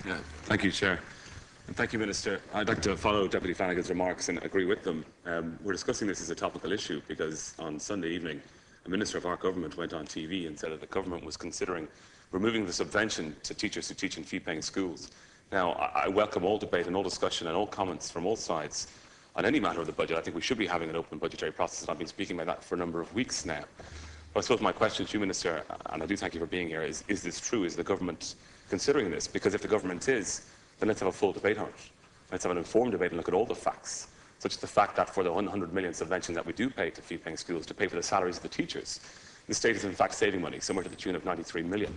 Yeah, thank you, Chair. And thank you, Minister. I'd like to follow Deputy Flanagan's remarks and agree with them. We're discussing this as a topical issue because on Sunday evening, a minister of our government went on TV and said that the government was considering removing the subvention to teachers who teach in fee-paying schools. Now, I welcome all debate and all discussion and all comments from all sides on any matter of the budget. I think we should be having an open budgetary process, and I've been speaking about that for a number of weeks now. But I suppose my question to you, Minister, and I do thank you for being here, is this true? Is the government considering this? Because if the government is, then let's have a full debate on it. Let's have an informed debate and look at all the facts, such as the fact that for the 100 million subvention that we do pay to fee-paying schools to pay for the salaries of the teachers, the state is in fact saving money, somewhere to the tune of 93 million.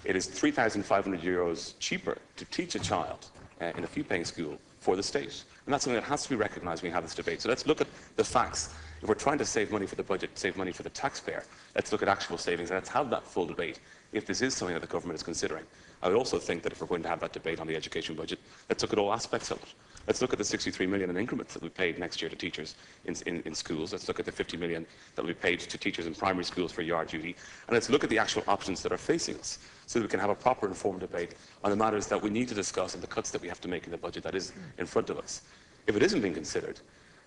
It is €3,500 cheaper to teach a child in a fee-paying school for the state. And that's something that has to be recognised when we have this debate. So let's look at the facts. If we're trying to save money for the budget, save money for the taxpayer, let's look at actual savings and let's have that full debate if this is something that the government is considering. I would also think that if we're going to have that debate on the education budget, let's look at all aspects of it. Let's look at the 63 million in increments that we paid next year to teachers in schools. Let's look at the 50 million that we paid to teachers in primary schools for yard duty. And let's look at the actual options that are facing us so that we can have a proper informed debate on the matters that we need to discuss and the cuts that we have to make in the budget that is in front of us. If it isn't being considered,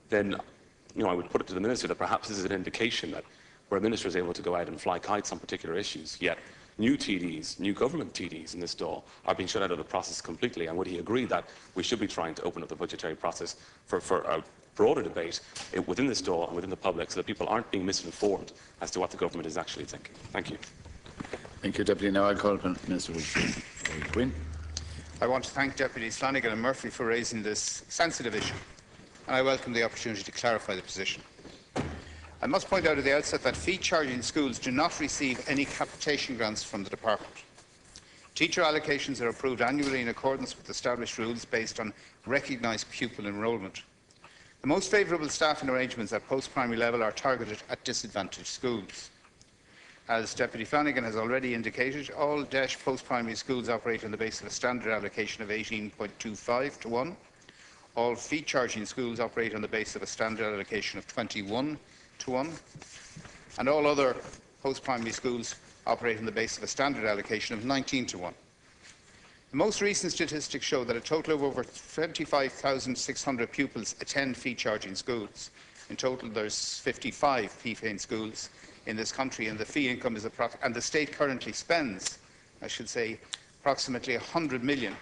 then I would put it to the Minister that perhaps this is an indication that where a Minister is able to go out and fly kites on particular issues, yet new TDs, new government TDs in this Dáil are being shut out of the process completely. And would he agree that we should be trying to open up the budgetary process for a broader debate within this Dáil and within the public so that people aren't being misinformed as to what the government is actually thinking? Thank you. Thank you, Deputy. Now I call upon Minister Quinn. I want to thank Deputies Flanagan and Murphy for raising this sensitive issue, and I welcome the opportunity to clarify the position. I must point out at the outset that fee-charging schools do not receive any capitation grants from the Department. Teacher allocations are approved annually in accordance with established rules based on recognised pupil enrolment. The most favourable staffing arrangements at post-primary level are targeted at disadvantaged schools. As Deputy Flanagan has already indicated, all DEIS post-primary schools operate on the basis of a standard allocation of 18.25 to 1. All fee-charging schools operate on the basis of a standard allocation of 21 to 1. And all other post-primary schools operate on the basis of a standard allocation of 19 to 1. The most recent statistics show that a total of over 25,600 pupils attend fee-charging schools. In total, there's 55 fee-paying schools in this country, and the fee income is and the state currently spends, I should say, approximately 100 million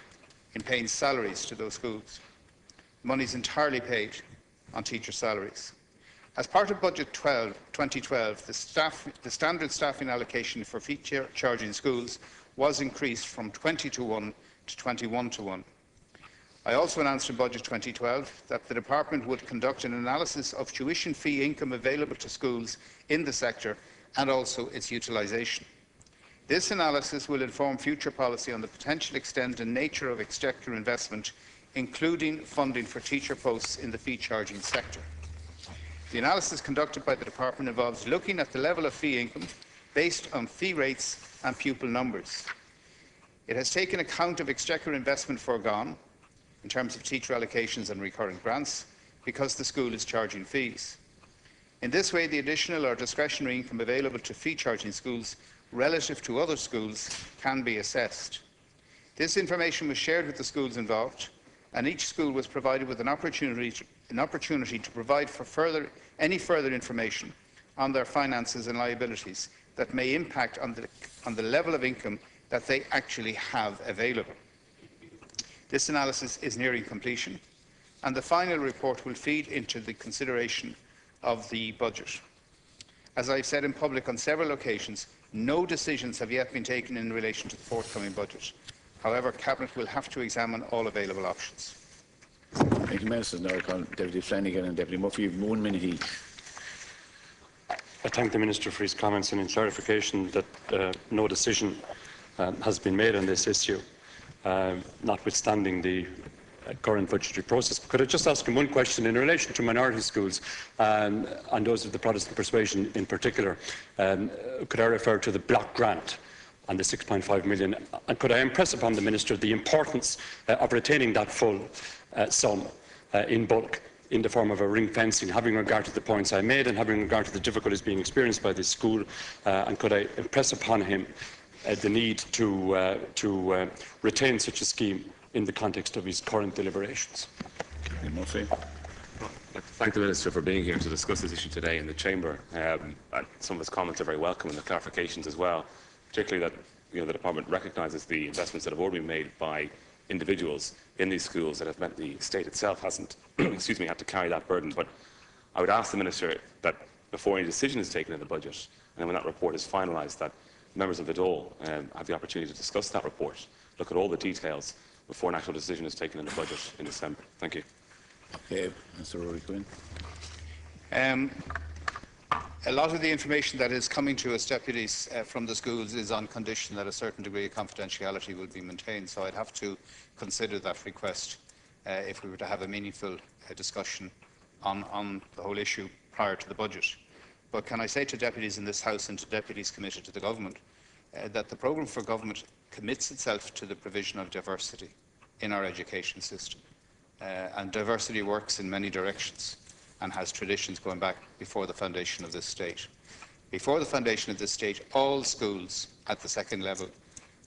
in paying salaries to those schools. The money is entirely paid on teacher salaries. As part of Budget 2012, the standard staffing allocation for fee-charging schools was increased from 20 to 1 to 21 to 1. I also announced in Budget 2012 that the Department would conduct an analysis of tuition fee income available to schools in the sector and also its utilisation. This analysis will inform future policy on the potential extent and nature of exchequer investment, including funding for teacher posts in the fee-charging sector. The analysis conducted by the Department involves looking at the level of fee income based on fee rates and pupil numbers. It has taken account of exchequer investment foregone in terms of teacher allocations and recurring grants because the school is charging fees. In this way, the additional or discretionary income available to fee-charging schools relative to other schools can be assessed. This information was shared with the schools involved, and each school was provided with an opportunity to provide for any further information on their finances and liabilities that may impact on the level of income that they actually have available. This analysis is nearing completion, and the final report will feed into the consideration of the budget. As I have said in public on several occasions, no decisions have yet been taken in relation to the forthcoming budget. However, Cabinet will have to examine all available options. Thank you, Minister. Now I call Deputy Flanagan and Deputy Murphy. 1 minute each. I thank the Minister for his comments and in clarification that no decision has been made on this issue, notwithstanding the current budgetary process. Could I just ask him one question in relation to minority schools and those of the Protestant persuasion in particular? Could I refer to the block grant and the 6.5 million? And could I impress upon the Minister the importance of retaining that full sum in bulk in the form of a ring fencing, having regard to the points I made and having regard to the difficulties being experienced by this school? And could I impress upon him the need to retain such a scheme in the context of his current deliberations. Murphy. I'd like to thank the Minister for being here to discuss this issue today in the Chamber. Some of his comments are very welcome, and the clarifications as well, particularly that the Department recognises the investments that have already been made by individuals in these schools that have meant the state itself hasn't excuse me, had to carry that burden. But I would ask the Minister that before any decision is taken in the budget, and then when that report is finalised, that members of the Dáil have the opportunity to discuss that report, look at all the details before an actual decision is taken in the budget in December. Thank you. Okay, Mr. Rory Quinn. A lot of the information that is coming to us deputies from the schools is on condition that a certain degree of confidentiality will be maintained, so I'd have to consider that request if we were to have a meaningful discussion on the whole issue prior to the budget. But can I say to deputies in this House and to deputies committed to the government that the programme for government commits itself to the provision of diversity in our education system. And diversity works in many directions and has traditions going back before the foundation of this state. Before the foundation of this state, all schools at the second level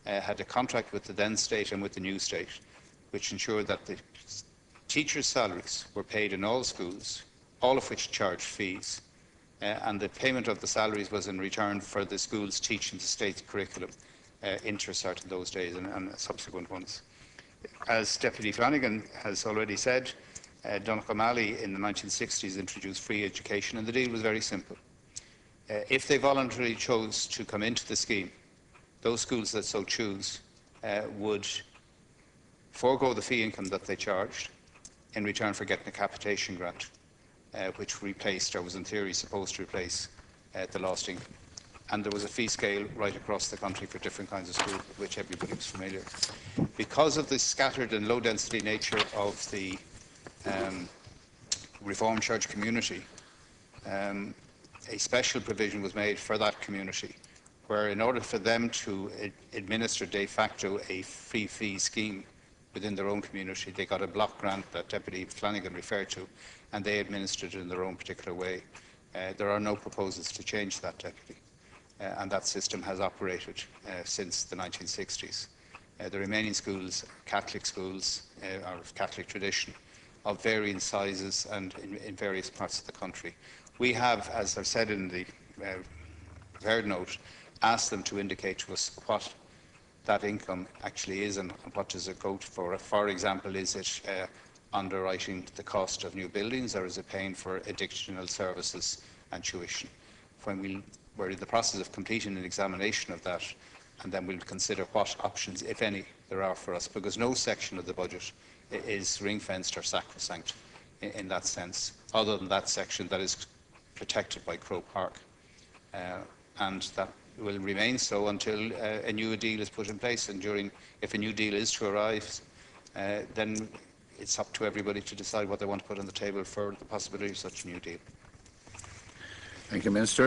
had a contract with the then state and with the new state, which ensured that the teachers' salaries were paid in all schools, all of which charged fees, and the payment of the salaries was in return for the schools teaching the state curriculum, Intercert in those days and subsequent ones. As Deputy Flanagan has already said, Donald O'Malley in the 1960s introduced free education, and the deal was very simple. If they voluntarily chose to come into the scheme, those schools that so choose would forego the fee income that they charged in return for getting a capitation grant, which replaced, or was in theory supposed to replace, the lost income. And there was a fee scale right across the country for different kinds of schools, with which everybody was familiar. Because of the scattered and low-density nature of the Reformed Church community, a special provision was made for that community, where in order for them to administer de facto a free fee scheme within their own community, they got a block grant that Deputy Flanagan referred to, and they administered it in their own particular way. There are no proposals to change that, Deputy. And that system has operated since the 1960s. The remaining schools are Catholic schools, are of Catholic tradition, of varying sizes and in various parts of the country. We have, as I've said in the prepared note, asked them to indicate to us what that income actually is and what does it go for. For example, is it underwriting the cost of new buildings, or is it paying for additional services and tuition? When we're in the process of completing an examination of that, and then we'll consider what options, if any, there are for us, because no section of the budget is ring-fenced or sacrosanct in that sense, other than that section that is protected by Croke Park. And that will remain so until a new deal is put in place, and if a new deal is to arise, then it's up to everybody to decide what they want to put on the table for the possibility of such a new deal. Thank you, Minister.